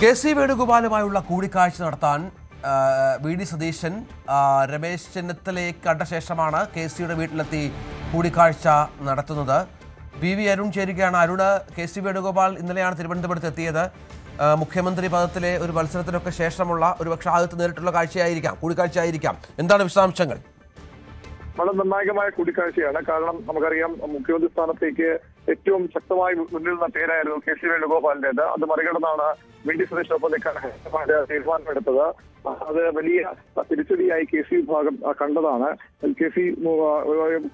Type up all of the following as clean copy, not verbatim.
K C. വേണുഗോപാലുമായുള്ള കൂടിക്കാഴ്ച നടത്താൻ VD. Satheesan Ramesh ചെന്നിത്തലയെ കണ്ട ശേഷമാണ് കെ.സിയുടെ വീട്ടിലെത്തി കൂടിക്കാഴ്ച നടത്തുന്നത്. വി അരുൺ ചേരുകയാണ്. അരുണ്, കെ.സി. വേണുഗോപാൽ ഇന്നലെയാണ് തിരുവനന്തപുരത്ത് എത്തിയത്. മുഖ്യമന്ത്രി പദത്തിലെ ഒരു മത്സരത്തിനൊക്കെ ശേഷമുള്ള ഒരുപക്ഷെ ആദ്യത്തെ നേരിട്ടുള്ള കൂടിക്കാഴ്ചയായിരിക്കാം. എന്താണ് വിശദാംശങ്ങൾ? വളരെ നിർണായകമായ കൂടിക്കാഴ്ചയാണ്. കാരണം നമുക്കറിയാം, മുഖ്യമന്ത്രി സ്ഥാനത്തേക്ക് ഏറ്റവും ശക്തമായി മുന്നിൽ നിന്ന പേരായിരുന്നു കെ.സി. വേണുഗോപാലിന്റേത്. അത് മറികടന്നാണ് വി.ഡി. സതീശനൊപ്പം നിൽക്കാൻ തീരുമാനമെടുത്തത്. അത് വലിയ തിരിച്ചടിയായി കെ.സി. വിഭാഗം കണ്ടതാണ്. കെ.സി.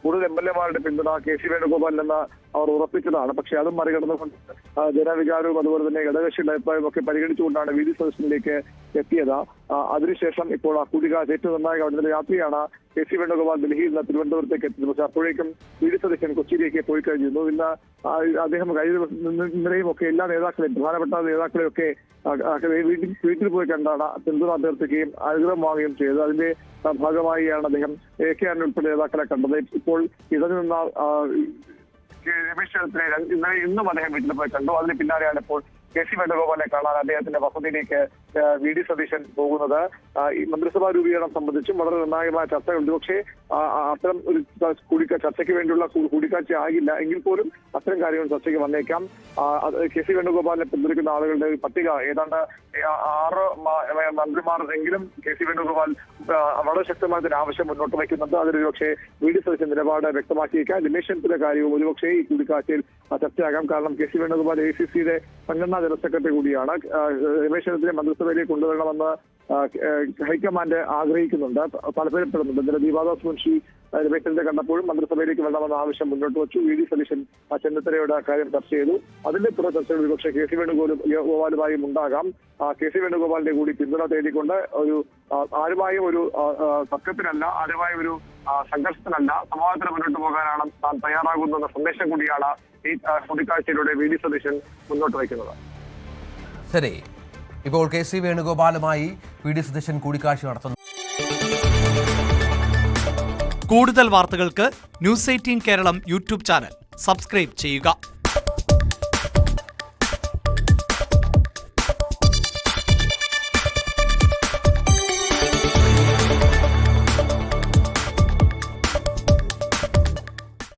കൂടുതൽ എം.എൽ.എമാരുടെ പിന്തുണ കെ.സി. വേണുഗോപാലിനെന്ന് അവർ ഉറപ്പിച്ചതാണ്. പക്ഷെ അതും മറികടന്നുകൊണ്ട് ജനവികാരവും അതുപോലെ തന്നെ ഘടകകക്ഷിയുടെ അഭിപ്രായവും ഒക്കെ പരിഗണിച്ചുകൊണ്ടാണ് വി.ഡി. സതീശനിലേക്ക് എത്തിയത്. അതിനുശേഷം ഇപ്പോൾ ആ കൂടിക്കാഴ്ച ഏറ്റവും നിർണായകമായ രാത്രിയാണ് കെ.സി. വേണുഗോപാൽ ഡൽഹിയിൽ നിന്ന് തിരുവനന്തപുരത്തേക്ക് എത്തിയത്. പക്ഷെ അപ്പോഴേക്കും വി.ഡി. സതീശൻ കൊച്ചിയിലേക്ക് പോയി കഴിഞ്ഞിരുന്നു. ഇന്ന് അദ്ദേഹം ഇന്നലെയും ഒക്കെ എല്ലാ നേതാക്കളെയും, പ്രധാനപ്പെട്ട നേതാക്കളെയും ഒക്കെ വീട്ടിൽ പോയി കണ്ടാണ് പിന്തുണ അഭ്യർത്ഥിക്കുകയും അനുഗ്രഹം വാങ്ങുകയും ചെയ്തത്. അതിന്റെ ഭാഗമായിയാണ് അദ്ദേഹം A.K. ആന്റണി ഉൾപ്പെടെ നേതാക്കളെ കണ്ടത്. ഇപ്പോൾ ഇടഞ്ഞു നിന്ന രമേശ് ചെന്നിത്തല ഇന്നും അദ്ദേഹം വീട്ടിൽ പോയി കണ്ടു. അതിന് പിന്നാലെയാണ് ഇപ്പോൾ കെ.സി. വേണുഗോപാലിനെ കാണാൻ അദ്ദേഹത്തിന്റെ വസതിയിലേക്ക് വി.ഡി. സതീശൻ പോകുന്നത്. ഈ മന്ത്രിസഭാ രൂപീകരണം സംബന്ധിച്ചും വളരെ നിർണായകമായ ചർച്ചകളുണ്ട്. പക്ഷേ അത്തരം ഒരു ചർച്ചയ്ക്ക് വേണ്ടിയുള്ള കൂടിക്കാഴ്ച ആകില്ല എങ്കിൽ പോലും അത്തരം കാര്യങ്ങൾ ചർച്ചയ്ക്ക് വന്നേക്കാം. കെ.സി. വേണുഗോപാലിനെ പിന്തുണയ്ക്കുന്ന ആളുകളുടെ പട്ടിക ഏതാണ്ട് 6 മന്ത്രിമാർ എങ്കിലും കെ.സി. വേണുഗോപാൽ വളരെ ശക്തമായ ആവശ്യം മുന്നോട്ട് വയ്ക്കുന്നുണ്ട്. അതിലൊരു പക്ഷേ വി.ഡി. സതീശൻ നിലപാട് വ്യക്തമാക്കിയേക്കാം. രമേശ് ചെന്നിത്തല കാര്യവും ഒരുപക്ഷേ ഈ കൂടിക്കാഴ്ചയിൽ ചർച്ചയാകാം. കാരണം കെ.സി. വേണുഗോപാൽ ACCയുടെ സംഘടനാ ജനറൽ സെക്രട്ടറി കൂടിയാണ്. രമേശ് ചെന്നിത്തലയെ മന്ത്രിസഭയിലേക്ക് കൊണ്ടുവരണമെന്ന് ഹൈക്കമാൻഡ് ആഗ്രഹിക്കുന്നുണ്ട്, താല്പര്യപ്പെടുന്നുണ്ട്. ഇന്നലെ ദീപാദാസ് മുൻഷി രമേശ് ചെന്നിത്തല കണ്ടപ്പോഴും മന്ത്രിസഭയിലേക്ക് വരണമെന്ന ആവശ്യം മുന്നോട്ട് വെച്ചു. വി.ഡി. സതീശൻ ചെന്നിത്തലയുടെ കാര്യം ചർച്ച ചെയ്തു. അതിന്റെ പുറ ചർച്ചകൾ ഒരുപക്ഷെ കെ.സി. വേണുഗോപാലുമായും ഉണ്ടാകാം. കെ.സി. വേണുഗോപാലിന്റെ കൂടി പിന്തുണ തേടിക്കൊണ്ട് ആരുമായും ഒരു തർക്കത്തിനല്ല, ആരുമായും ഒരു സംഘർഷത്തിനല്ല, സമാധാനത്തിന് മുന്നോട്ട് പോകാനാണ് താൻ തയ്യാറാകുന്ന സന്ദേശം കൂടിയാണ് ഈ കൂടിക്കാഴ്ചയിലൂടെ വി.ഡി. സതീശൻ മുന്നോട്ട് വയ്ക്കുന്നത്. ശരി, ഇപ്പോൾ കെ.സി. വേണുഗോപാലുമായി വി.ഡി. സതീശൻ കൂടിക്കാഴ്ച നടത്തുന്നു. കൂടുതൽ വാർത്തകൾക്ക് News 18 Keralam YouTube channel subscribe ചെയ്യുക.